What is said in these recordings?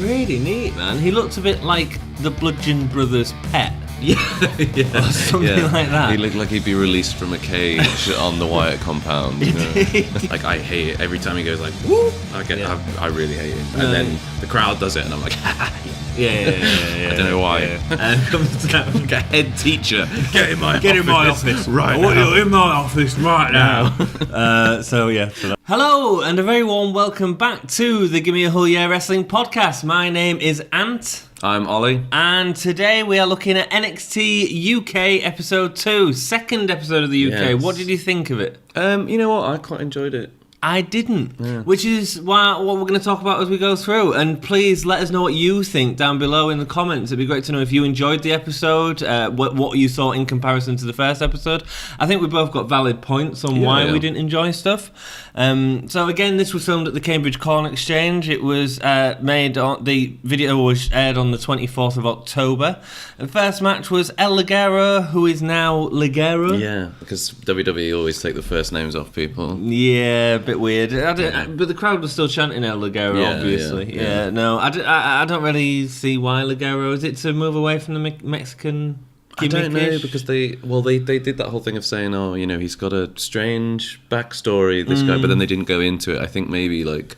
Pretty neat, man. He looks a bit like the Bludgeon Brothers' pet. Yeah, or something like that. He looked like he'd be released from a cage on the Wyatt compound. You know? Like, I hate it every time he goes like, "Woo!" I really hate it. And then the crowd does it, and I'm like, Yeah. I don't know why. Like a head teacher. Get in my office right now. now. You're in my office right now. Hello, and a very warm welcome back to the Gimme a Whole Year Wrestling Podcast. My name is Ant. I'm Ollie. And today we are looking at NXT UK Episode 2, second episode of the UK. Yes. What did you think of it? You know what? I quite enjoyed it. I didn't, which is what we're going to talk about as we go through. And please let us know what you think down below in the comments. It'd be great to know if you enjoyed the episode, what you thought in comparison to the first episode. I think we both got valid points on why we didn't enjoy stuff. So again, this was filmed at the Cambridge Corn Exchange. It was the video was aired on the 24th of October. The first match was El Ligero, who is now Ligero. Yeah, because WWE always take the first names off people. Yeah, bit weird. But the crowd was still chanting El Ligero, obviously. Yeah. No, I don't really see why Ligero. Is it to move away from the Mexican? I don't know, because they did that whole thing of saying, oh, you know, he's got a strange backstory, this guy, but then they didn't go into it. I think maybe WWE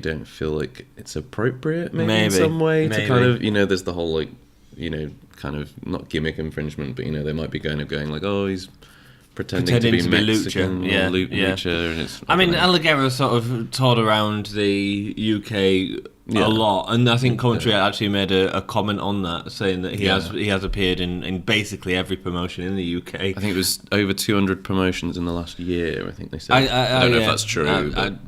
don't feel like it's appropriate, maybe in some way to kind of, you know, there's the whole, like, you know, kind of not gimmick infringement, but, you know, they might be going like, oh, he's pretending to be Mexican, lucha, and it's. I mean, El Ligero sort of toured around the UK a lot, and I think commentary actually made a comment on that, saying that he has appeared in basically every promotion in the UK. I think it was over 200 promotions in the last year. I think they said. I don't know if that's true.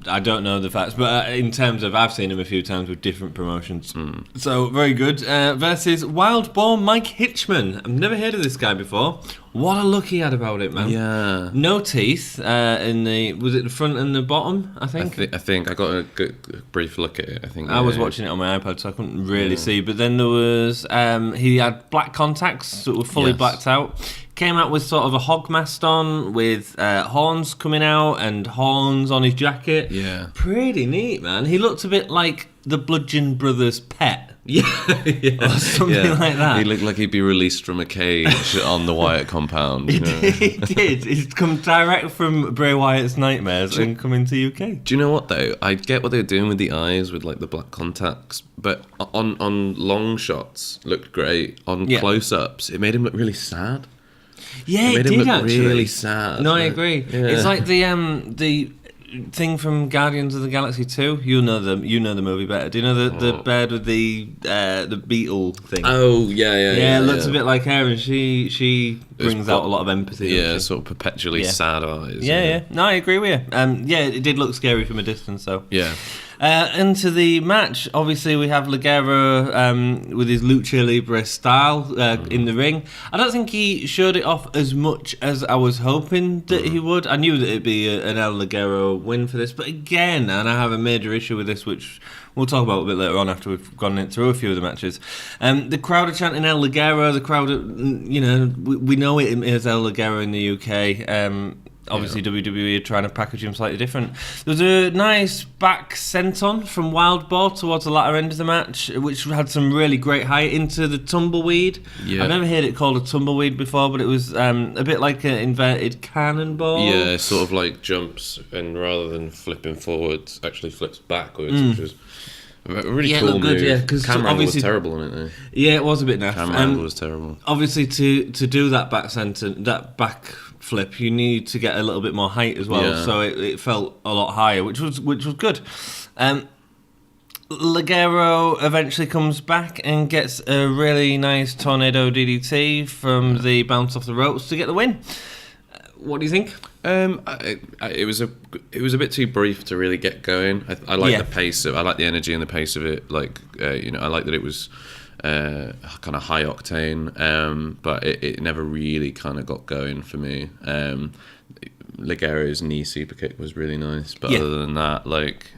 I don't know the facts, but in terms of, I've seen him a few times with different promotions. So very good. Versus Wildborn Mike Hitchman. I've never heard of this guy before. What a look he had about it, man. Yeah. No teeth in was it the front and the bottom, I think? I think I got a good brief look at it. I think I was watching it on my iPad, so I couldn't really see. But then there was, he had black contacts, sort of fully blacked out. Came out with sort of a hog mask on, with horns coming out and horns on his jacket. Yeah. Pretty neat, man. He looked a bit like the Bludgeon Brothers' pet. Yeah. Or something like that. He looked like he'd be released from a cage on the Wyatt compound. He did. He's come direct from Bray Wyatt's nightmares and come into UK. Do you know what, though? I get what they were doing with the eyes, with like the black contacts, but on long shots, looked great. On close-ups, it made him look really sad. Yeah, it did look actually. Really sad. No, I agree. Yeah. It's like the thing from Guardians of the Galaxy 2. You know the movie better. Do you know the bird with the beetle thing? Oh yeah. It looks a bit like her, and she brings out a lot of empathy. Yeah, sort of perpetually sad eyes. Yeah. No, I agree with you. It did look scary from a distance, though. Yeah. Into the match, obviously we have Ligero with his Lucha Libre style in the ring. I don't think he showed it off as much as I was hoping that he would. I knew that it'd be an El Ligero win for this, but again, and I have a major issue with this, which we'll talk about a bit later on after we've gone through a few of the matches. The crowd are chanting El Ligero. The crowd, you know, we know it is El Ligero in the UK. Obviously, WWE are trying to package him slightly different. There was a nice back senton from Wildboar towards the latter end of the match, which had some really great height into the tumbleweed. Yeah. I've never heard it called a tumbleweed before, but it was a bit like an inverted cannonball. Yeah, sort of like jumps, and rather than flipping forwards, actually flips backwards, which was a really cool move. Good, because Cameron was terrible in it, though. Yeah, it was a bit naff. Cameron was terrible. Obviously, to do that back flip, you need to get a little bit more height as well, so it felt a lot higher, which was good. Ligero eventually comes back and gets a really nice tornado DDT from the bounce off the ropes to get the win. What do you think? It was a bit too brief to really get going. I like the pace I like the energy and the pace of it. Like I like that it was kind of high octane, but it never really kind of got going for me. Ligero's knee super kick was really nice, but other than that, like,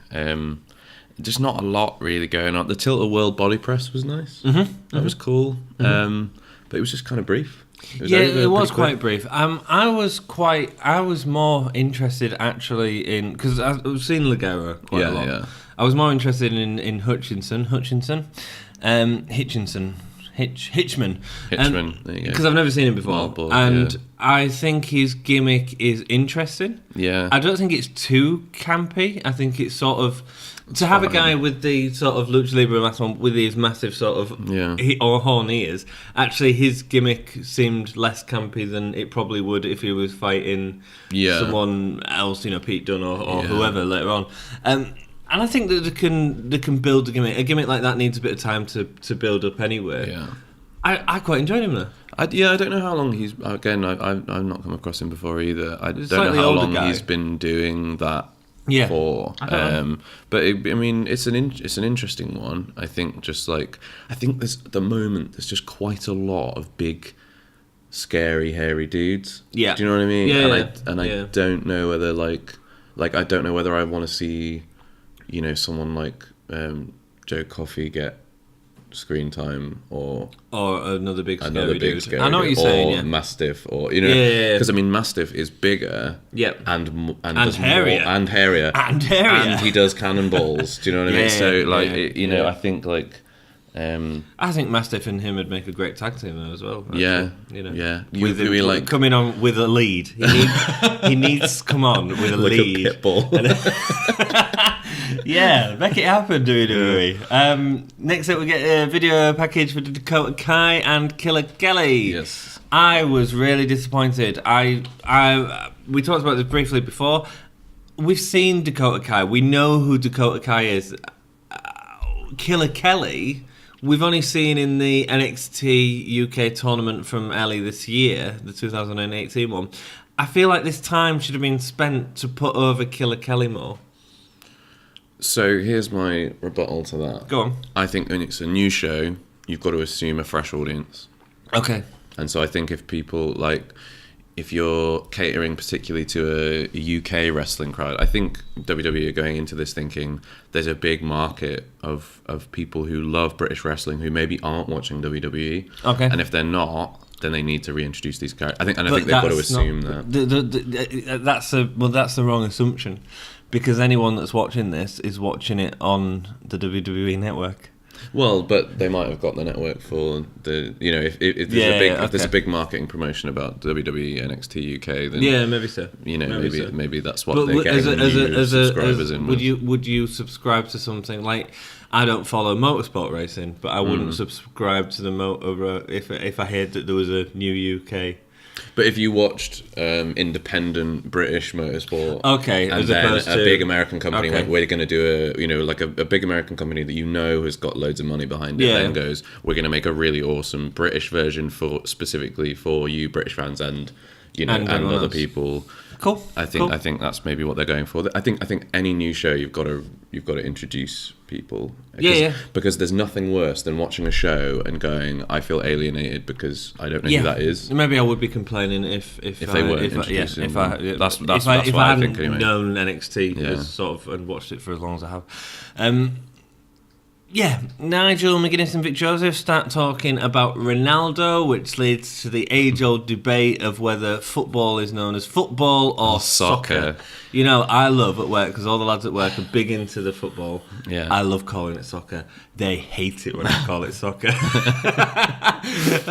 just not a lot really going on. The tilt-a-whirl body press was nice. That was cool, but it was just kind of brief. It was quite brief. I was more interested actually in, because I've seen Ligero quite a lot. I was more interested in Hitchman. Hitchman, because I've never seen him before, and I think his gimmick is interesting. Yeah, I don't think it's too campy. I think it's sort of to have a guy with the sort of lucha libre mask on with his massive sort of or horn ears. Actually, his gimmick seemed less campy than it probably would if he was fighting someone else, Pete Dunne or whoever later on. And I think that they can build a gimmick. A gimmick like that needs a bit of time to build up anyway. Yeah, I quite enjoyed him though. I don't know how long he's. Again, I've not come across him before either. I don't know how long he's been doing that for. But it's an interesting one. I think there's at the moment there's just quite a lot of big, scary, hairy dudes. Yeah, do you know what I mean? Yeah, I don't know whether I don't know whether I want to see. Someone like Joe Coffey get screen time or another big scary dude. I know what you're saying, or Mastiff, or because Mastiff is bigger, and hairier, and he does cannonballs. Do you know what I mean? So I think Mastiff and him would make a great tag team though as well. Actually. Coming on with a lead. He needs to come on with a lead. A pit bull. Yeah, make it happen, WWE. Next up, we get a video package for Dakota Kai and Killer Kelly. Yes, I was really disappointed. We talked about this briefly before. We've seen Dakota Kai. We know who Dakota Kai is. Killer Kelly, we've only seen in the NXT UK tournament from early this year, the 2018 one. I feel like this time should have been spent to put over Killer Kelly more. So here's my rebuttal to that. Go on. I think when it's a new show, you've got to assume a fresh audience. Okay. And so I think if you're catering particularly to a UK wrestling crowd, I think WWE are going into this thinking there's a big market of people who love British wrestling who maybe aren't watching WWE. Okay. And if they're not, then they need to reintroduce these characters. I think they've got to assume that. That's the wrong assumption, because anyone that's watching this is watching it on the WWE network. Well, but they might have got the network for the if there's a big marketing promotion about WWE NXT UK, then maybe so. Maybe that's what they're getting subscribers in. Would you subscribe to something like? I don't follow motorsport racing, but I wouldn't subscribe to the motor if I heard that there was a new UK. But if you watched independent British motorsport, okay, and then a big American company went, we're going to do a big American company that has got loads of money behind it, then goes, we're going to make a really awesome British version specifically for you British fans and other people. Cool. I think that's maybe what they're going for. I think any new show you've got to introduce people. Because there's nothing worse than watching a show and going, I feel alienated because I don't know who that is. Maybe I would be complaining if they weren't introducing. If I hadn't known NXT as sort of and watched it for as long as I have. Nigel McGuinness and Vic Joseph start talking about Ronaldo, which leads to the age-old debate of whether football is known as football or soccer. I love at work, because all the lads at work are big into the football. Yeah. I love calling it soccer. They hate it when I call it soccer. It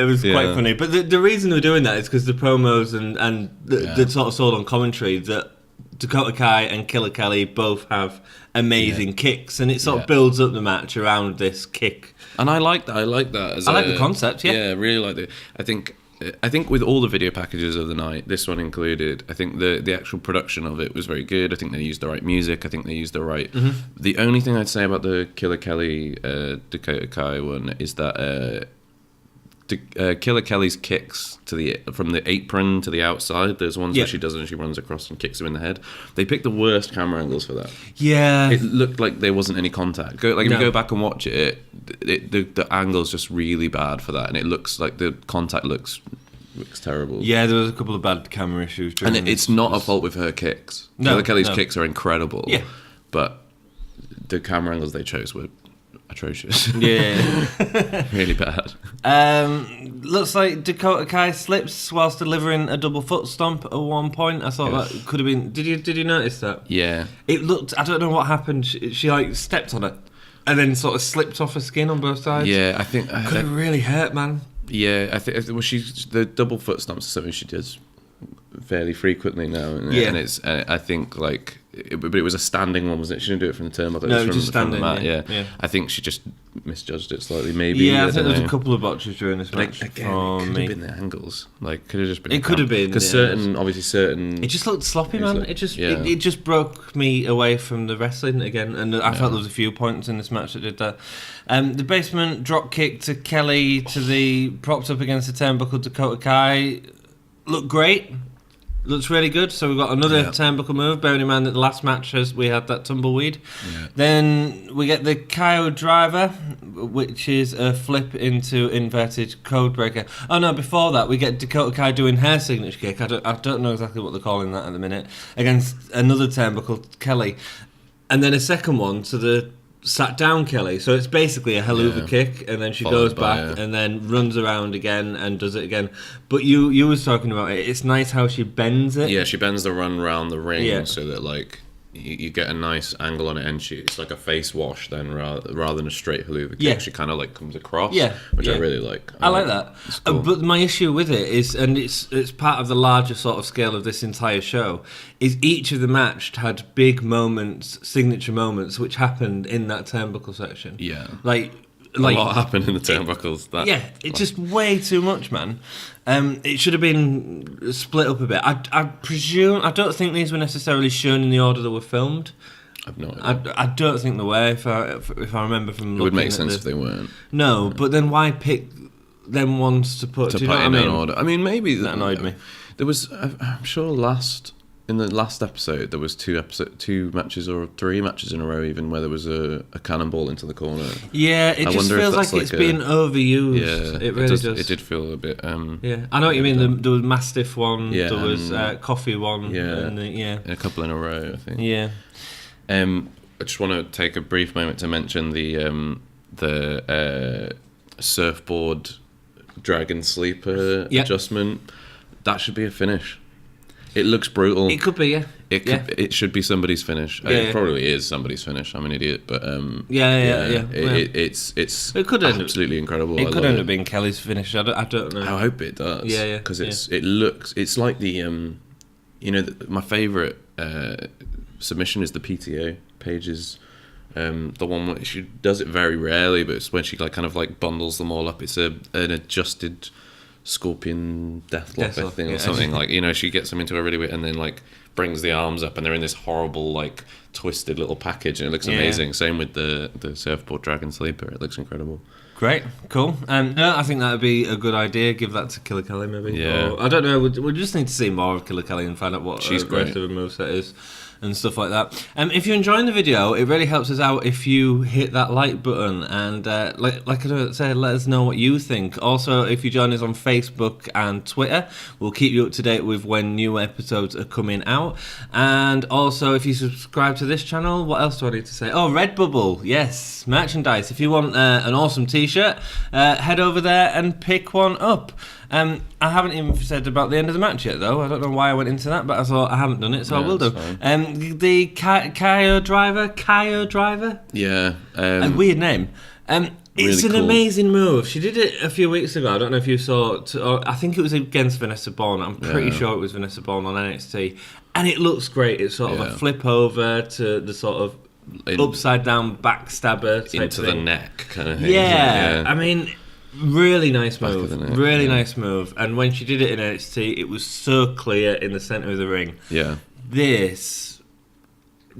was quite funny. But the reason they're doing that is because the promos and the sort of sold on commentary that Dakota Kai and Killer Kelly both have amazing kicks, and it sort of builds up the match around this kick. And I like that. I like the concept. Yeah, I really like it. I think with all the video packages of the night, this one included, I think the actual production of it was very good. I think they used the right music. I think they used the right. The only thing I'd say about the Killer Kelly Dakota Kai one is that Killer Kelly's kicks from the apron to the outside. There's ones where she does it and she runs across and kicks him in the head. They picked the worst camera angles for that. Yeah, it looked like there wasn't any contact. If you go back and watch it, the angle's just really bad for that, and it looks like the contact looks terrible. Yeah, there was a couple of bad camera issues. And it's not a fault with her kicks. Killer Kelly's kicks are incredible. Yeah, but the camera angles they chose were atrocious. Yeah. Really bad. Looks like Dakota Kai slips whilst delivering a double foot stomp at one point. I thought that could have been... Did you notice that? Yeah. It looked... I don't know what happened. She like stepped on it and then sort of slipped off her skin on both sides. Yeah, I think... Could have really hurt, man. Yeah, I think the double foot stomps are something she does fairly frequently now, and it's I think like, but it was a standing one, wasn't it? She didn't do it from the turnbuckle. No, it was just standing. Yeah. I think she just misjudged it slightly. Maybe. Yeah, I think there was a couple of botches during this match. Again, it could have been the angles. Like, could have just been. It could have been because certain. It just looked sloppy, man. Like, it just broke me away from the wrestling again, and I felt there was a few points in this match that did that. The basement drop kick to Kelly to the propped up against the turnbuckle Dakota Kai looked great. Looks really good. So we've got another turnbuckle move, bearing in mind that the last match we had that tumbleweed. Yeah. Then we get the Kyo driver, which is a flip into inverted codebreaker. Oh no, before that we get Dakota Kai doing her signature kick. I don't know exactly what they're calling that at the minute, against another turnbuckle, Kelly. And then a second one to the sat down Kelly. So it's basically a haluva kick, and then she goes back and then runs around again and does it again. But you was talking about it. It's nice how she bends it. Yeah, she bends the run around the ring so that like you get a nice angle on it, and it's like a face wash then rather than a straight haluva kick. Yeah. She kind of like comes across, which I really like. I like that. Cool. But my issue with it is, and it's part of the larger sort of scale of this entire show, is each of the match had big moments, signature moments, which happened in that turnbuckle section. Yeah. Like a lot happened in the turnbuckles. It's just way too much, man. It should have been split up a bit. I presume... I don't think these were necessarily shown in the order they were filmed. I've no idea. I don't think they were, if I remember from looking. It would make sense if they weren't. No, but then why pick them ones to put... To put in an order. I mean, maybe... That annoyed me. There was... I'm sure in the last episode, there was two matches or three matches in a row, even where there was a cannonball into the corner. Yeah, it just feels like it's being overused. Yeah, it really does. It did feel a bit. Yeah, I know what you mean. There was Mastiff one. Yeah, there was Coffee one. Yeah, and a couple in a row, I think. Yeah. I just want to take a brief moment to mention the surfboard dragon sleeper adjustment. That should be a finish. It looks brutal. It could be, yeah. It should be somebody's finish. It probably is somebody's finish. I'm an idiot, but it's it could absolutely incredible. It could end up being Kelly's finish. I don't know. I hope it does. Yeah. Because it's like the my favourite submission is the PTO Paige's. The one where she does it very rarely, but it's when she like kind of like bundles them all up. It's an adjusted scorpion deathlock, I think, or something. Like, she gets them into a really weird, and then like brings the arms up, and they're in this horrible like twisted little package, and it looks amazing. Same with the surfboard dragon sleeper. It looks incredible. Great, cool. I think that would be a good idea. Give that to Killer Kelly, maybe. Yeah. Or, I don't know. We just need to see more of Killer Kelly and find out what she's the rest of her moveset is. And stuff like that. If you're enjoying the video, it really helps us out if you hit that like button, and like I said, let us know what you think. Also, if you join us on Facebook and Twitter, we'll keep you up to date with when new episodes are coming out. And also, if you subscribe to this channel, what else do I need to say? Oh, Redbubble, yes, merchandise. If you want an awesome t-shirt, head over there and pick one up. I haven't even said about the end of the match yet, though. I don't know why I went into that, but I thought I haven't done it, so I will do. The Kyo driver? Yeah. A weird name. It's really an amazing move. She did it a few weeks ago. I don't know if you saw it. I think it was against Vanessa Bourne. I'm pretty sure it was Vanessa Bourne on NXT. And it looks great. It's sort of a flip over to the sort of upside down backstabber type into thing. The neck kind of thing. Yeah. I mean... Really nice move. Nice move. And when she did it in NXT, it was so clear in the centre of the ring. Yeah. This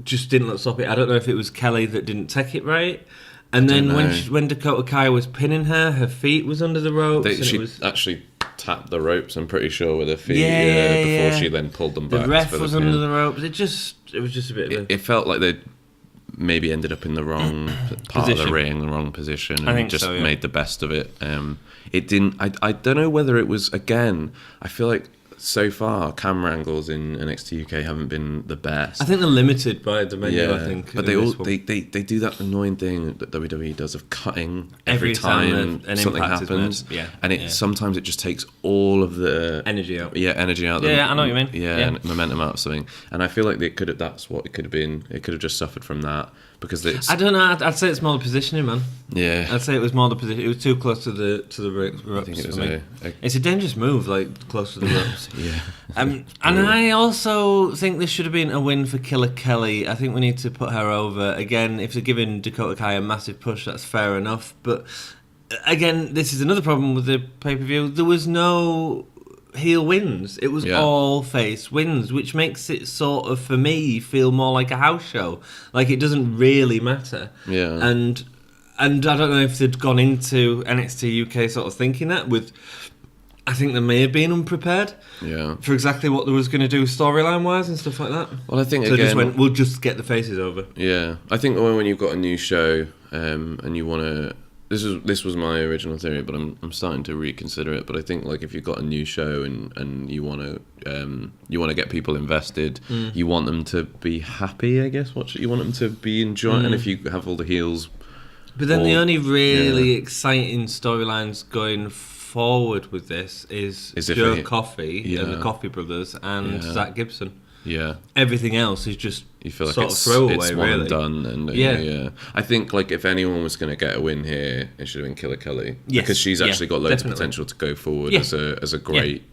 just didn't look sloppy. I don't know if it was Kelly that didn't take it right. And then when Dakota Kai was pinning her feet was under the ropes. She actually tapped the ropes, I'm pretty sure, with her feet before she then pulled them back. The ref was under the ropes. It was just a bit of It felt like they maybe ended up in the wrong part of the ring, the wrong position, and just made the best of it. It didn't. I don't know whether it was, again, I feel like so far, camera angles in NXT UK haven't been the best. I think they're limited by the menu. I think, but they do that annoying thing that WWE does of cutting every time something happens. And sometimes it just takes all of the energy out. Yeah, energy out. I know what you mean. And momentum out of something. And I feel like that's what it could have been. It could have just suffered from that. Because I don't know. I'd say it's more the positioning, man. Yeah, I'd say it was more the position. It was too close to the ropes. I think it was it's a dangerous move, like close to the ropes. And I also think this should have been a win for Killer Kelly. I think we need to put her over again. If they're giving Dakota Kai a massive push, that's fair enough. But again, this is another problem with the pay-per-view. There was no heel wins. It was all face wins, which makes it sort of, for me, feel more like a house show. Like, it doesn't really matter. Yeah. And I don't know if they'd gone into NXT UK sort of thinking that with... I think they may have been unprepared for exactly what they was going to do storyline-wise and stuff like that. Well, I think, so just went, we'll just get the faces over. Yeah. I think when you've got a new show and you want to... This was my original theory, but I'm starting to reconsider it. But I think like if you've got a new show and you want to get people invested, you want them to be happy. I guess you want them to be enjoying. And if you have all the heels, but then the only really exciting storylines going forward with this is Joe Coffey and the Coffey brothers and Zach Gibson. Yeah. Everything else is just you feel like sort of throwaway, it's one really. And done. And I think like if anyone was going to get a win here, it should have been Killer Kelly because she's actually got loads of potential to go forward as a great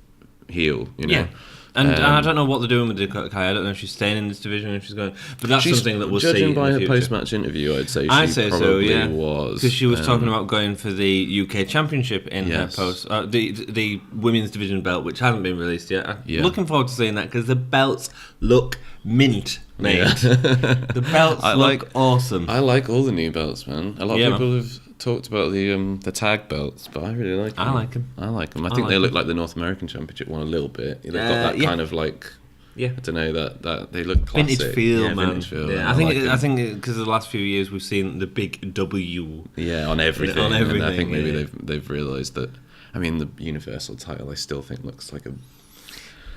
heel. You know. Yeah. And I don't know what they're doing with Dakota Kai. I don't know if she's staying in this division or if she's going. But that's something that we'll see. Judging by her post-match interview, I'd say she probably was. Because she was talking about going for the UK Championship in her post. The women's division belt, which hasn't been released yet. I'm looking forward to seeing that because the belts look mint, mate. The belts look awesome. I like all the new belts, man. A lot of people have talked about the tag belts, but I really like them. I like them. I think they look like the North American Championship one a little bit. They've got that kind of like, I don't know, that they look classic. Vintage feel, man. Vintage feel. Yeah, I think because of the last few years we've seen the big W. Yeah, on everything. And I think maybe they've realised that. I mean, the Universal title I still think looks like a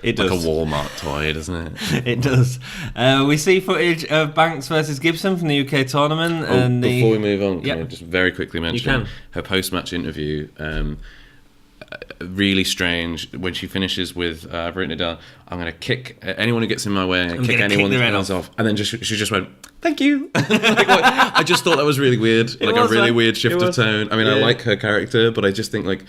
Walmart toy, doesn't it? It does. We see footage of Banks versus Gibson from the UK tournament. Before we move on, can I just very quickly mention her post-match interview? Really strange when she finishes with I've written it down. I'm going to kick anyone who gets in my way. I'm kick anyone else off. And then she just went, "Thank you." I just thought that was really weird, like a really weird shift of tone. I mean, I like her character, but I just think like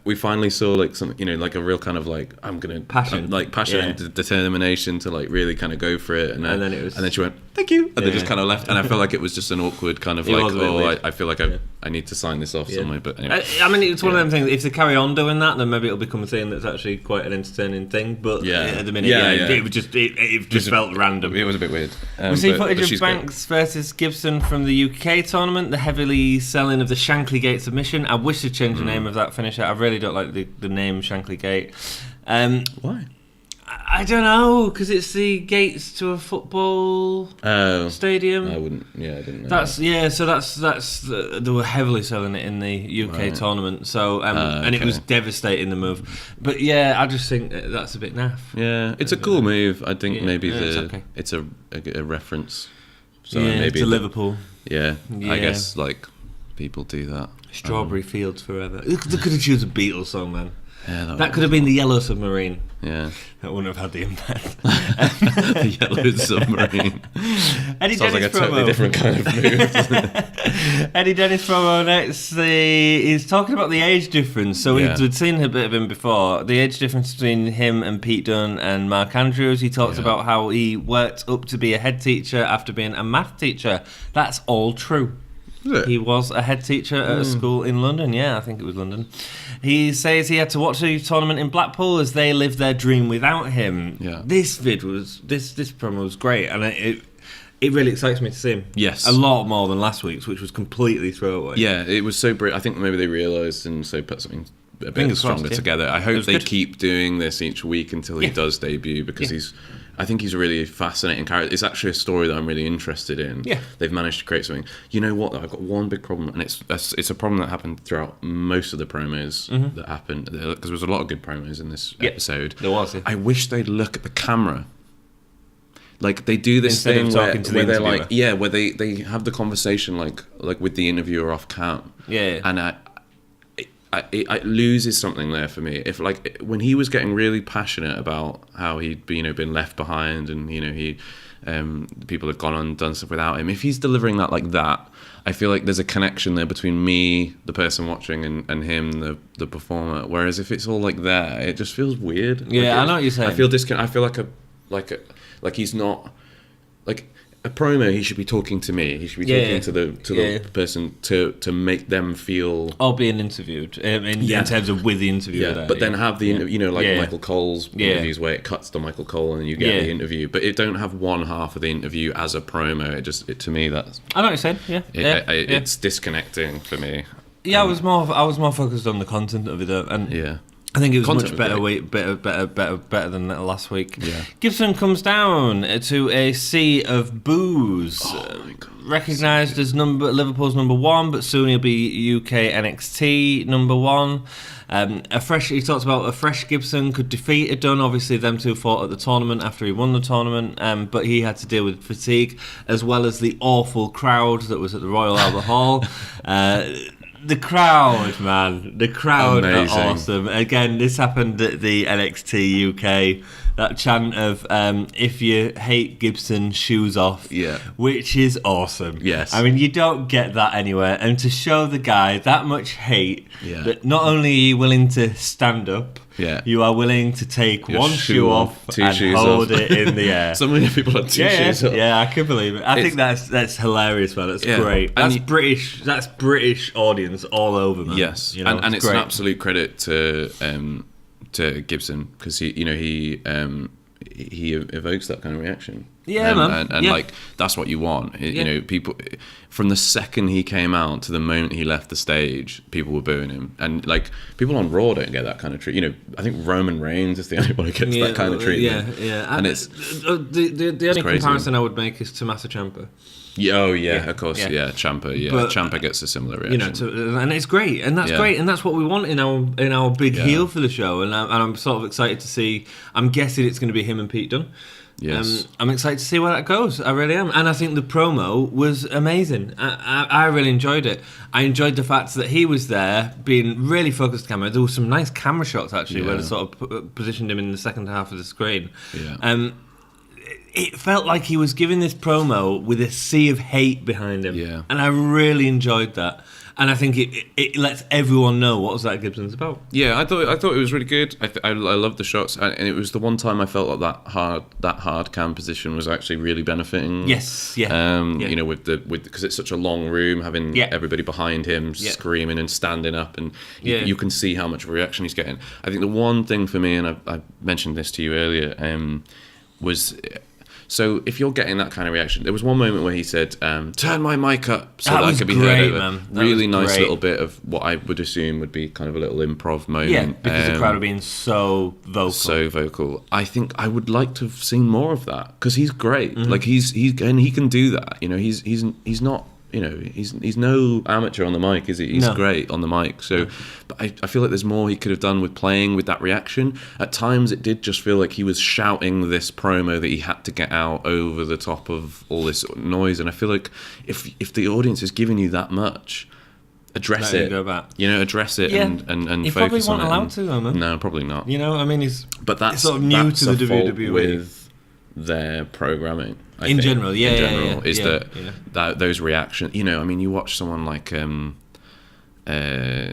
we finally saw like some, like a real kind of like passion and determination to like really kind of go for it. And then she went, "Thank you," and then just kind of left. And I felt like it was just an awkward kind of I feel like I need to sign this off somewhere. But anyway. I mean, it's one of them things. If they carry on doing that, then maybe it'll become a thing that's actually quite an entertaining thing. But at the minute, it just felt random. It was a bit weird. We see footage of Banks versus Gibson from the UK tournament, the heavily selling of the Shankly Gate submission. I wish they'd change the name of that finisher. I really don't like the name Shankly Gate. Why? I don't know, because it's the gates to a football stadium. I wouldn't. Yeah, I didn't know. That's they were heavily selling it in the UK tournament. So and it was devastating, the move. But I just think that's a bit naff. Yeah, it's a cool move. I think maybe it's a reference. So maybe to Liverpool. Yeah, I guess like people do that. Strawberry Fields Forever. They could have chosen a Beatles song, man. Yeah, that could have been the Yellow Submarine. Yeah. That wouldn't have had the impact. The Yellow Submarine. Eddie Sounds Dennis like a totally different kind of move, doesn't it? Eddie Dennis promo next. He's talking about the age difference. So we'd seen a bit of him before. The age difference between him and Pete Dunne and Mark Andrews. He talks about how he worked up to be a head teacher after being a math teacher. That's all true. He was a head teacher at a school in London. Yeah, I think it was London. He says he had to watch the tournament in Blackpool as they lived their dream without him. Yeah. This promo was great, and it really excites me to see him. Yes. A lot more than last week's, which was completely throwaway. Yeah, it was so brilliant. I think maybe they realised and so put something a bit stronger together. I hope they keep doing this each week until he does debut, because he's I think he's a really fascinating character. It's actually a story that I'm really interested in. Yeah. They've managed to create something. You know what, though? I've got one big problem, and it's a problem that happened throughout most of the promos that happened, because there was a lot of good promos in this episode. There was, yeah. I wish they'd look at the camera. Like, they do this Instead thing of talking to the where they're interviewer. like, where they have the conversation like with the interviewer off cam. Yeah. And it loses something there for me. If, like, when he was getting really passionate about how he'd been left behind, and he people had gone on and done stuff without him, if he's delivering that like that, I feel like there's a connection there between me, the person watching, and him, the performer. Whereas if it's all like that, it just feels weird. Yeah, I know what you're saying. I feel like he's not like a promo. He should be talking to me. He should be talking to the person to make them feel, or being interviewed in terms of with the interviewer. Yeah, but then have the Michael Cole's interviews where it cuts to Michael Cole and you get the interview, but it don't have one half of the interview as a promo. It to me, that's, I know what you're saying. It's disconnecting for me. Yeah, I was more focused on the content of it, and I think it was Content much better, better than last week. Yeah. Gibson comes down to a sea of boos. Oh my God. Recognised as Liverpool's number one, but soon he'll be UK NXT number one. He talks about a fresh Gibson could defeat it done. Obviously, them two fought at the tournament after he won the tournament, but he had to deal with fatigue as well as the awful crowd that was at the Royal Albert Hall. The crowd, man. The crowd are awesome. Again, this happened at the NXT UK. That chant of if you hate Gibson, shoes off. Yeah. Which is awesome. Yes. I mean, you don't get that anywhere. And to show the guy that much hate, that not only are you willing to stand up, you are willing to take one shoe off and hold it in the air. So many people have two shoes off. Yeah, I can believe it. I think that's hilarious, man. That's great. That's British. That's British audience all over, man. Yes, and it's an absolute credit to Gibson, because he evokes that kind of reaction. Yeah, man. And like, that's what you want. You know, people, from the second he came out to the moment he left the stage, people were booing him. And like, people on Raw don't get that kind of treatment. You know, I think Roman Reigns is the only one who gets that kind of treatment. Yeah. And it's the only comparison I would make is Tommaso Ciampa. Of course, Ciampa. Yeah, but Ciampa gets a similar reaction. And it's great, and that's great, and that's what we want in our big heel for the show. And I'm sort of excited to see. I'm guessing it's going to be him and Pete Dunne. Yes, I'm excited to see where that goes. I really am, and I think the promo was amazing. I really enjoyed it. I enjoyed the fact that he was there, being really focused camera. There were some nice camera shots actually, where they sort of positioned him in the second half of the screen. Yeah. It felt like he was giving this promo with a sea of hate behind him, and I really enjoyed that. And I think it lets everyone know what Zach Gibson's about. Yeah, I thought it was really good. I loved the shots, and it was the one time I felt like that hard cam position was actually really benefiting. Yes, you know, because it's such a long room, having everybody behind him screaming and standing up, and you can see how much of a reaction he's getting. I think the one thing for me, and I mentioned this to you earlier, was. So if you're getting that kind of reaction, there was one moment where he said, "Turn my mic up so that I could be heard over." Really nice little bit of what I would assume would be kind of a little improv moment. Yeah, because the crowd are being so vocal. So vocal. I think I would like to have seen more of that, because he's great. Mm-hmm. Like he can do that. You know, he's not. You know, he's no amateur on the mic, is he? He's great on the mic. So, but I feel like there's more he could have done with playing with that reaction. At times, it did just feel like he was shouting this promo that he had to get out over the top of all this noise. And I feel like if the audience is giving you that much, address it. Go back. You know, address it and he focus on it. He probably wasn't allowed to, though, man. No, probably not. You know, I mean, he's sort of new to the WWE with their programming. In general, that those reactions. You know, I mean, you watch someone like the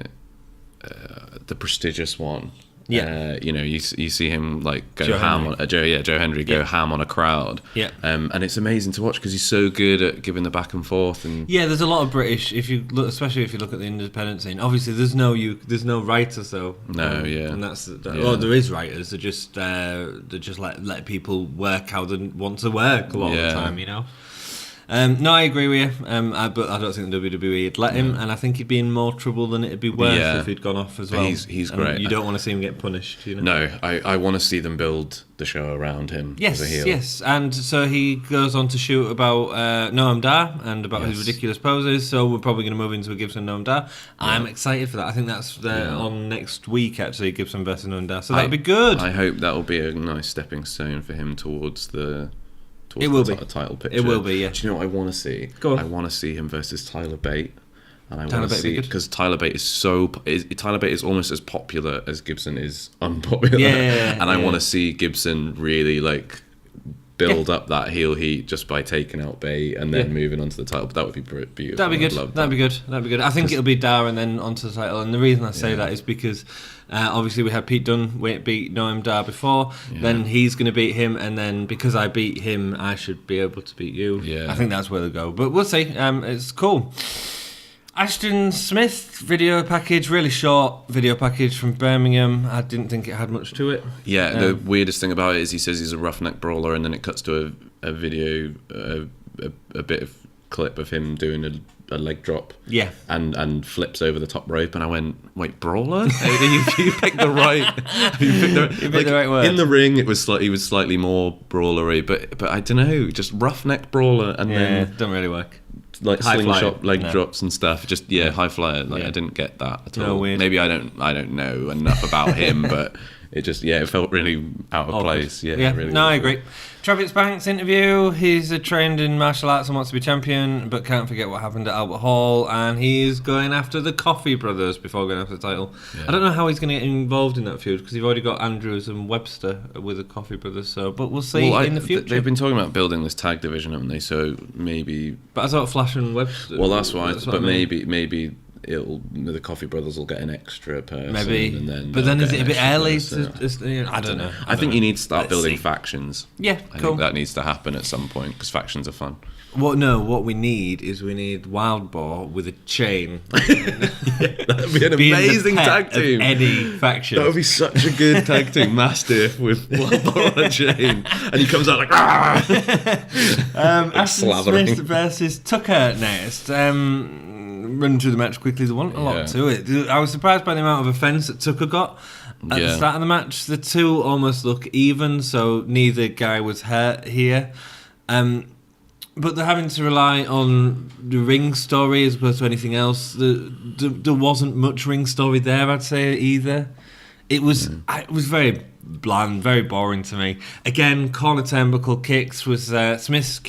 prestigious one. Yeah. You know, you see him like go Joe ham Henry. on Joe Henry go ham on a crowd. Yeah. And it's amazing to watch because he's so good at giving the back and forth. And there's a lot of British. If you look, especially if you look at the independent scene, obviously there's no writers though. No, and well, there is writers. They just let people work how they want to work a lot of the time. You know. No, I agree with you. But I don't think the WWE would let him, and I think he'd be in more trouble than it'd be worth if he'd gone off as well. He's great. You don't want to see him get punished, you know? No, I want to see them build the show around him as a heel. Yes, and so he goes on to shoot about Noam Dar and about his ridiculous poses, so we're probably going to move into a Gibson Noam Dar. I'm excited for that. I think that's on next week, actually, Gibson versus Noam Dar, so that'll be good. I hope that'll be a nice stepping stone for him towards the title picture. It will be, yeah. Do you know what I want to see? Go on. I want to see him versus Tyler Bate. And I want to see, because Tyler Bate is almost as popular as Gibson is unpopular. And I want to see Gibson really like build up that heel heat just by taking out Bate and then moving on to the title. But that would be beautiful. That'd be good. That'd be good. I think it'll be Dar and then onto the title. And the reason I say that is because obviously we had Pete Dunne beat Noam Dar before. Then he's going to beat him, and then because I beat him, I should be able to beat you. I think that's where they'll go. But we'll see. It's cool. Ashton Smith video package, really short video package from Birmingham. I didn't think it had much to it. Yeah, the weirdest thing about it is he says he's a roughneck brawler, and then it cuts to a video, a bit of clip of him doing a leg drop. Yeah. And flips over the top rope, and I went, wait, brawler? you picked the right. You picked the right word. In the ring, he was slightly more brawlery, but I don't know, just roughneck brawler, and then don't really work. Like high slingshot leg drops and stuff. Just high flyer. I didn't get that at all. Weird. Maybe I don't know enough about him, but it just it felt really out of place. Really no, I agree. Travis Banks interview. He's trained in martial arts and wants to be champion, but can't forget what happened at Albert Hall, and he's going after the Coffey brothers before going after the title. I don't know how he's going to get involved in that feud, because you've already got Andrews and Webster with the Coffey brothers. So, but we'll see in the future. They've been talking about building this tag division, haven't they? So maybe. But I thought Flash and Webster. Well, that's why. But maybe. The Coffey brothers will get an extra person. Maybe, and then is it a bit early? I don't know. I think you need to start building factions. Yeah, I think that needs to happen at some point, because factions are fun. What we need is Wild Boar with a chain. That'd be an amazing tag team. Any faction. That would be such a good tag team. Mastiff with Wild Boar on a chain, and he comes out like Ashton Smith versus Tucker next. Run through the match quickly. There wasn't a lot to it. I was surprised by the amount of offence that Tucker got at the start of the match. The two almost look even, so neither guy was hurt here. But they're having to rely on the ring story as opposed to anything else. There wasn't much ring story there, I'd say, either. It was very bland, very boring to me. Again, corner turnbuckle kicks was Smith's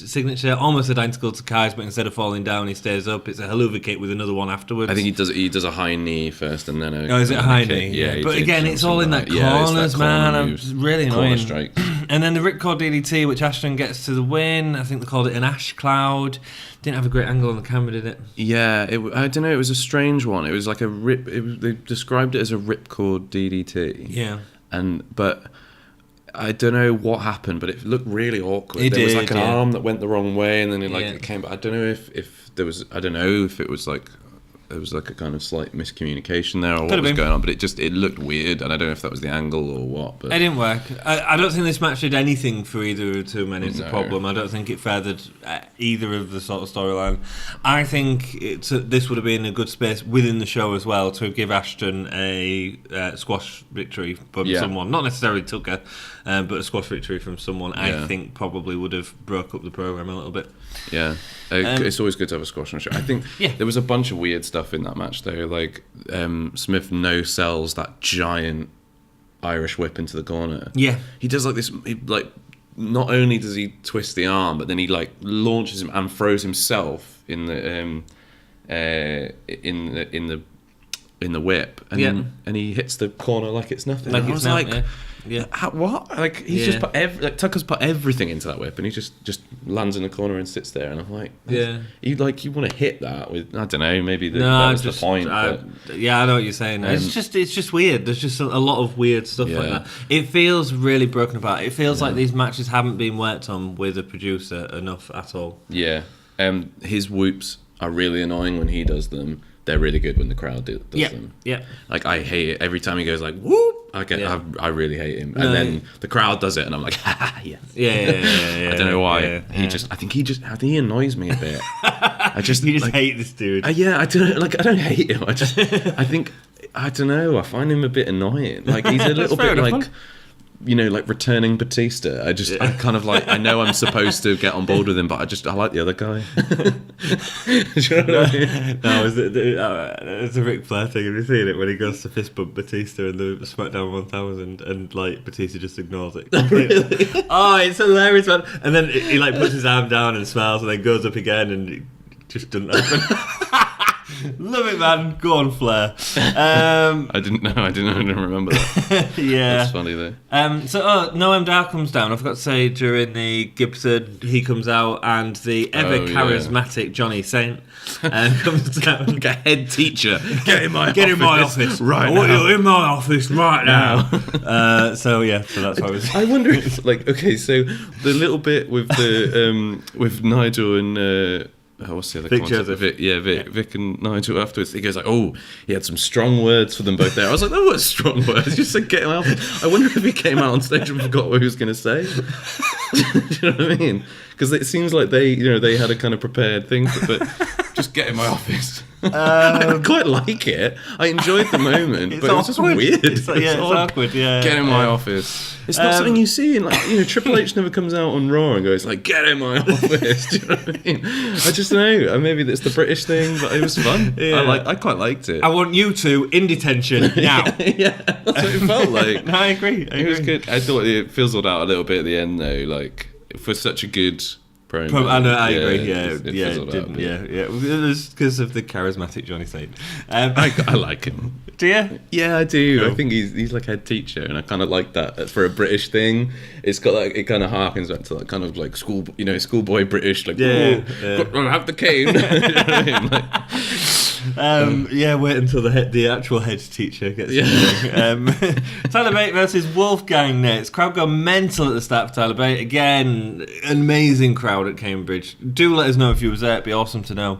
signature, almost identical to Kai's, but instead of falling down, he stays up. It's a haluva kick with another one afterwards. I think he does a high knee first, and then is it a high knee? Yeah. But again, it's all in that corners, man. I'm really annoying. Strikes. And then the Ripcord DDT, which Ashton gets to the win. I think they called it an ash cloud. Didn't have a great angle on the camera, did it? Yeah, I don't know. It was a strange one. It was like they described it as a Ripcord DDT. Yeah. But I don't know what happened, but it looked really awkward. There was like an arm that went the wrong way, and then it came back. I don't know if there was. I don't know if it was like there was like a kind of slight miscommunication there, or what was going on. But it looked weird, and I don't know if that was the angle or what. But it didn't work. I don't think this match did anything for either of the two men. Is the problem. I don't think it furthered either of the sort of storyline. I think this would have been a good space within the show as well to give Ashton a squash victory from someone, not necessarily Tucker, but a squash victory from someone. I think probably would have broke up the program a little bit. Yeah, it's always good to have a squash on a show. I think there was a bunch of weird stuff in that match though. Like Smith no-sells that giant Irish whip into the corner. Yeah, he does like this. Not only does he twist the arm, but then he like launches him and throws himself in the whip, and he hits the corner like it's nothing. Like it's nothing. Yeah. What? Like he's just put Tucker's put everything into that whip, and he just lands in the corner and sits there. And I'm like, you want to hit that with, I don't know, maybe that was the point. I know what you're saying. It's just weird. There's just a lot of weird stuff like that. It feels really broken apart. It feels like these matches haven't been worked on with a producer enough at all. Yeah. His whoops are really annoying when he does them. They're really good when the crowd does them. Yeah. Like I hate it every time he goes like whoop. I really hate him. And then the crowd does it, and I'm like, yes. Yeah. I don't know why. I think he annoys me a bit. You just hate this dude. I don't hate him. I don't know. I find him a bit annoying. Like he's a little bit like, like returning Batista. I kind of like, I know I'm supposed to get on board with him, but I like the other guy. Do you know what I mean? No, it's a Ric Flair thing. Have you seen it when he goes to fist bump Batista in the SmackDown 1000 and like Batista just ignores it? Really? Oh, it's hilarious, man. And then he like puts his arm down and smiles and then goes up again and it just doesn't happen. Love it, man. Go on, Flair. I didn't remember that. Yeah. That's funny, though. Noam Dar comes down. I forgot to say, during the Gibson, he comes out, and the ever-charismatic Johnny Saint comes down. Like a head teacher. Get in my office. Right now. You're in my office right now. So that's why I was... I wonder if, so the little bit with the with Nigel and... what's the other Vic Joseph. Vic and Nigel afterwards. He goes like, he had some strong words for them both there. I was like, that was strong words. He just said, get him out. I wonder if he came out on stage and forgot what he was going to say. Do you know what I mean? Because it seems like they had a kind of prepared thing, but just get in my office. I quite like it. I enjoyed the moment, but it was just weird. It's awkward. Yeah, get in my office. It's not something you see in Triple H never comes out on Raw and goes like, get in my office. Do you know what I mean? I just know. Maybe that's the British thing, but it was fun. Yeah. I quite liked it. I want you two in detention now. Yeah, that's what it felt like. No, I agree. It was good. I thought it fizzled out a little bit at the end though, like for such a good promo. I know, I agree. It was because of the charismatic Johnny Saint. I like him. Do you? Yeah, I do. Cool. I think he's like head teacher, and I kind of like that for a British thing. It's got like, it kind of harkens back to like kind of like schoolboy British, like have the cane. You know what I mean? Wait until the actual head teacher gets Tyler Bate versus Wolfgang next. Crowd go mental at the start for Tyler Bate. Again, amazing crowd at Cambridge. Do let us know if you was there. It'd be awesome to know.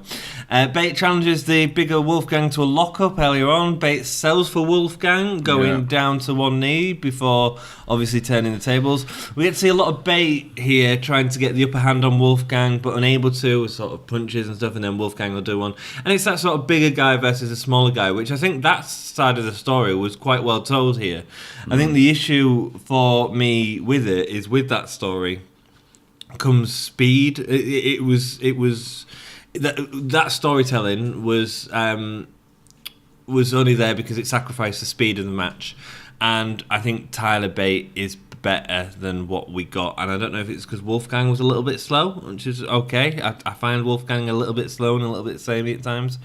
Bate challenges the bigger Wolfgang to a lock-up earlier on. Bate sells for Wolfgang, going down to one knee before obviously turning the tables. We get to see a lot of Bate here trying to get the upper hand on Wolfgang, but unable to, with sort of punches and stuff, and then Wolfgang will do one. And it's that sort of bigger guy versus a smaller guy, which I think that side of the story was quite well told here. I think the issue for me with it is with that story comes speed. It was that storytelling was only there because it sacrificed the speed of the match, and I think Tyler Bate is better than what we got, and I don't know if it's because Wolfgang was a little bit slow, which is okay. I find Wolfgang a little bit slow and a little bit samey at times.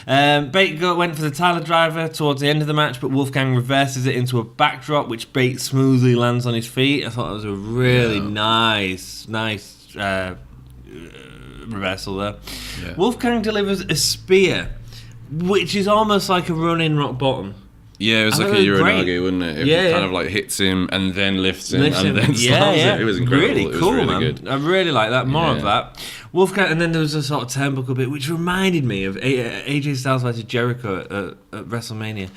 Bate went for the Tyler driver towards the end of the match, but Wolfgang reverses it into a backdrop, which Bate smoothly lands on his feet. I thought that was a really nice reversal there. Yeah. Wolfgang delivers a spear, which is almost like a run-in rock bottom. Yeah, it was like a Uranage, wasn't it? It kind of like hits him and then lifts him and then slams it. It was incredible. Really cool, really man. Good. I really like that. More of that. Wolfgang, and then there was a sort of turnbuckle bit, which reminded me of AJ Styles versus Jericho at WrestleMania.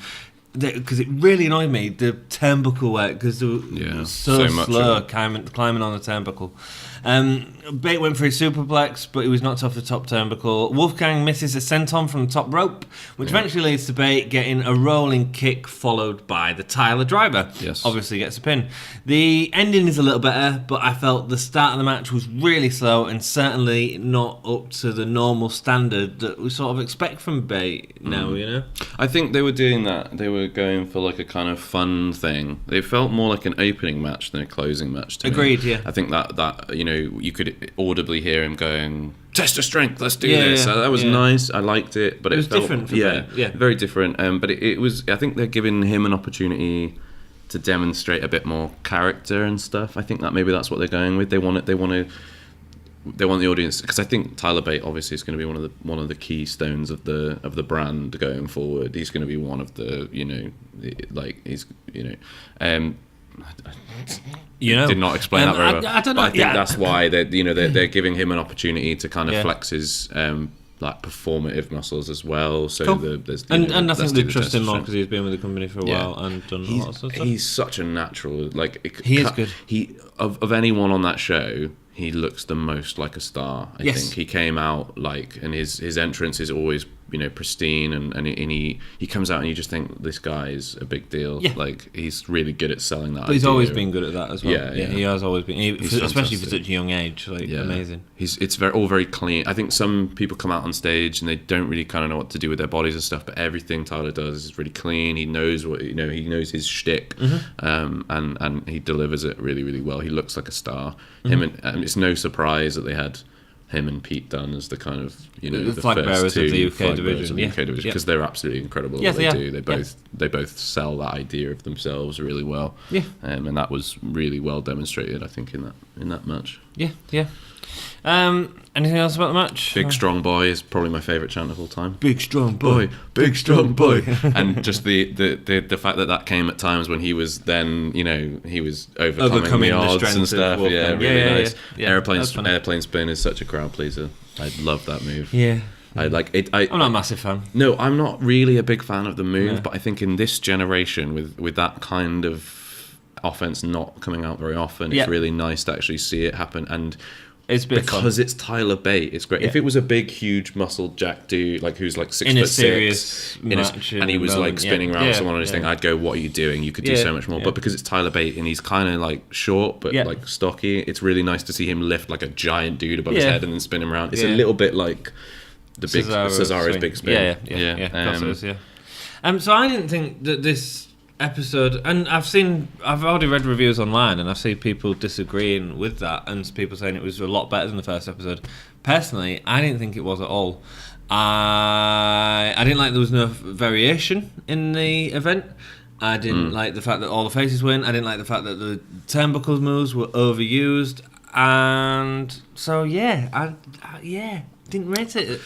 Because it really annoyed me, the turnbuckle work, because it was so slow climbing on the turnbuckle. Bate went for his superplex, but he was knocked off the top turnbuckle. Wolfgang misses a senton from the top rope, which eventually leads to Bate getting a rolling kick followed by the Tyler driver. Yes. Obviously gets a pin. The ending is a little better, but I felt the start of the match was really slow and certainly not up to the normal standard that we sort of expect from Bate now, you know? I think they were doing that. They were going for like a kind of fun thing. They felt more like an opening match than a closing match to me. Agreed, yeah. I think that you could audibly hear him going, test of strength, let's do this. So that was nice. I liked it, but it was felt different for Bate. Very different. But it was. I think they're giving him an opportunity to demonstrate a bit more character and stuff. I think that maybe that's what they're going with. They want the audience, because I think Tyler Bate obviously is going to be one of the keystones of the brand going forward. He's going to be one of the did not explain that very well. I don't know. But I think that's why they're giving him an opportunity to kind of flex his like performative muscles as well. So cool. there's and I think they trust him more because he's been with the company for a Yeah. while and done a lot of stuff. He's such a natural. Like He is good. He of anyone on that show, he looks the most like a star. I Yes. think he came out like, and his entrance is always, you know, pristine, and he comes out and you just think this guy is a big deal. Yeah. Like he's really good at selling that. But he's idea. always been good at that as well. Yeah, yeah. He has always been, especially for fantastic. such a young age. Like amazing. It's all very clean. I think some people come out on stage and they don't really kind of know what to do with their bodies and stuff. But everything Tyler does is really clean. He knows what, you know. He knows his shtick, and he delivers it really, really well. He looks like a star. Him and it's no surprise that they had him and Pete Dunne as the kind of, you know, The flag bearers first of the two UK flag bearers division, of the yeah. UK division, Yeah. because they're absolutely incredible Yes, at what they they are. do. Yeah. They both sell that idea of themselves really well. Yeah. And that was really well demonstrated, I think, in that match. Yeah, yeah. Anything else about the match? Big strong boy is probably my favourite chant of all time. Big strong boy. Big strong boy. And just the fact that came at times when he was then, you know, he was overcoming the odds strength and of stuff. Wolfgang. Yeah, really nice. Yeah. That's funny. Airplane spin is such a crowd pleaser. I love that move. Yeah. I like it. I'm not a massive fan. No, I'm not really a big fan of the move, No. but I think in this generation, with that kind of offense not coming out very often, Yeah. it's really nice to actually see it happen. And It's a bit because fun. it's Tyler Bate, it's great. Yeah. If it was a big, huge, muscled Jack dude, like who's like 6'6", In a serious match and he was and like spinning around someone on his yeah. thing, I'd go, "What are you doing? You could do Yeah, so much more." yeah. But because it's Tyler Bate and he's kind of like short but Yeah. like stocky, it's really nice to see him lift like a giant dude above his Yeah. head and then spin him around. It's Yeah. a little bit like the big Cesaro's Cesaro's big spin. Yeah. Of course it is, yeah. So I didn't think that this episode, and I've already read reviews online, and I've seen people disagreeing with that, and people saying it was a lot better than the first episode. Personally, I didn't think it was at all. I didn't like there was no variation in the event. I didn't like the fact that all the faces win. I didn't like the fact that the turnbuckles moves were overused, and so I didn't rate it.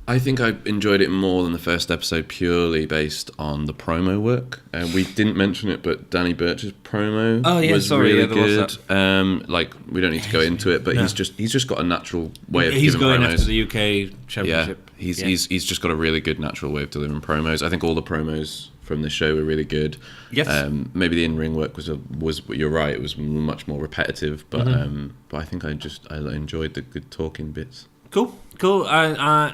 I think I enjoyed it more than the first episode purely based on the promo work. We didn't mention it, but Danny Burch's promo was really good. Like we don't need to go into it, but he's just got a natural way of He's giving going promos. after the UK Championship. He's just got a really good natural way of delivering promos. I think all the promos from the show were really good. Yes. Maybe the in-ring work was you're right, it was much more repetitive, but I think I enjoyed the good talking bits. Cool. I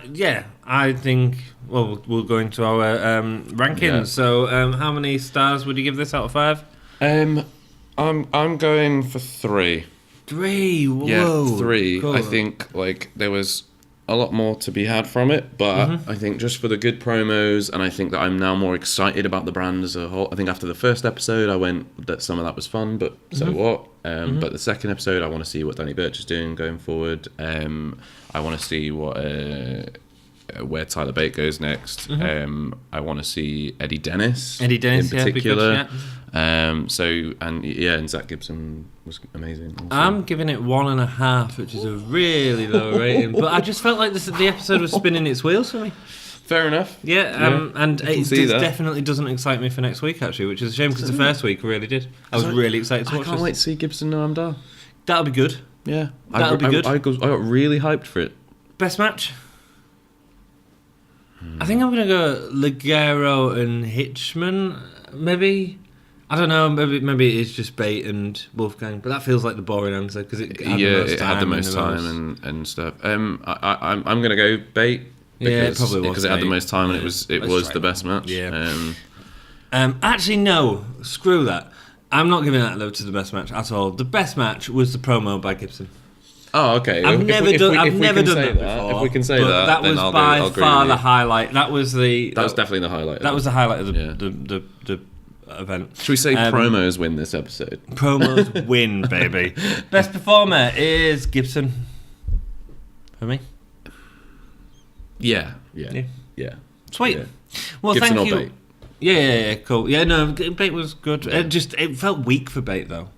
think. Well, we'll go into our rankings. Yeah. So, how many stars would you give this out of 5? I'm going for 3. 3. Whoa. Yeah, 3. Cool. I think like there was a lot more to be had from it, but I think just for the good promos, and I think that I'm now more excited about the brand as a whole. I think after the first episode, I went that some of that was fun, but so what? But the second episode, I want to see what Danny Burch is doing going forward. I want to see where Tyler Bate goes next. I want to see Eddie Dennis in particular. And Zach Gibson was amazing also. I'm giving it 1.5, which is a really low rating. But I just felt like the episode was spinning its wheels for me. Fair enough. And it definitely doesn't excite me for next week, actually, which is a shame because the first week really did. I was really excited to watch this. I can't wait to see Gibson Noam Dar. That'll be good. Yeah, That'll be good. I got really hyped for it. Best match? I think I'm going to go Ligero and Hitchman, maybe. I don't know, maybe it's just Bate and Wolfgang, but that feels like the boring answer because it had the most time and stuff. I'm going to go Bate. It probably was because it had the most time and it was the best match. Yeah. Actually, no, screw that. I'm not giving that though to the best match at all. The best match was the promo by Gibson. Oh, okay. I've never done that before. If we can say that, then was I'll by agree far with the you. highlight. That was definitely the highlight. That was the highlight of the event. Should we say promos win this episode? Promos win, baby. Best performer is Gibson. For me. Yeah. Sweet. Yeah. Well, Gibson thank or you. Bate? Yeah, cool. Yeah, no, Bate was good. It felt weak for Bate though.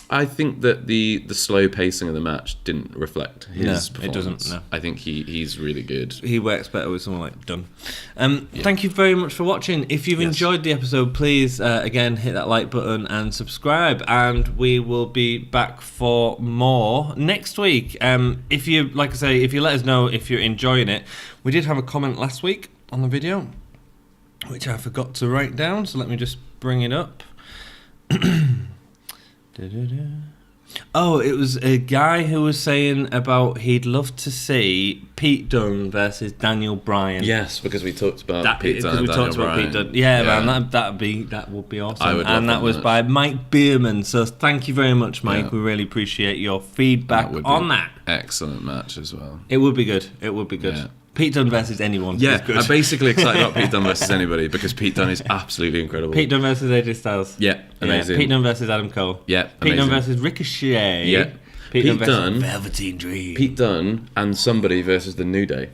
I think that the slow pacing of the match didn't reflect his performance. It doesn't. No. I think he's really good. He works better with someone like Dunn. Thank you very much for watching. If you've enjoyed the episode, please again hit that like button and subscribe. And we will be back for more next week. If you, like I say, if you let us know if you're enjoying it. We did have a comment last week on the video, which I forgot to write down. So let me just bring it up. Oh, it was a guy who was saying about he'd love to see Pete Dunne versus Daniel Bryan. Yes, because we talked about Pete Dunne. Pete Dunne. Yeah, man, that would be awesome. And that was by Mike Bierman. So thank you very much, Mike. Yeah. We really appreciate your feedback on that. Excellent match as well. It would be good. Yeah. Pete Dunne versus anyone. Yeah, I'm basically excited about Pete Dunne versus anybody because Pete Dunne is absolutely incredible. Pete Dunne versus AJ Styles. Yeah, amazing. Yeah, Pete Dunne versus Adam Cole. Yeah, Pete Dunne versus Ricochet. Yeah. Pete Dunne versus Velveteen Dream. Pete Dunne and somebody versus the New Day.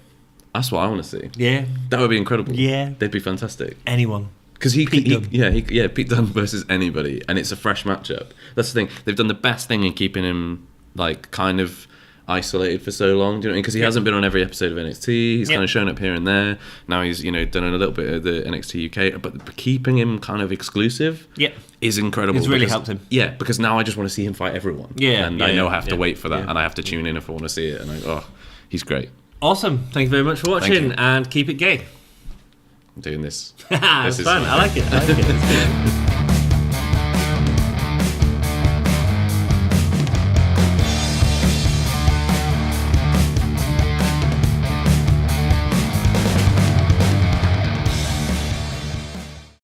That's what I want to see. Yeah. That would be incredible. Yeah. They'd be fantastic. Anyone. Because Pete Dunne versus anybody, and it's a fresh matchup. That's the thing. They've done the best thing in keeping him like kind of isolated for so long, do you know what I mean? Because he hasn't been on every episode of NXT. He's kind of shown up here and there. Now he's done a little bit of the NXT UK, but keeping him kind of exclusive is incredible. It's really helped him. Yeah, because now I just want to see him fight everyone. I know I have to wait for that, and I have to tune in if I want to see it. And he's great. Awesome. Thank you very much for watching, and keep it gay. I'm doing this. It's fun. I like it.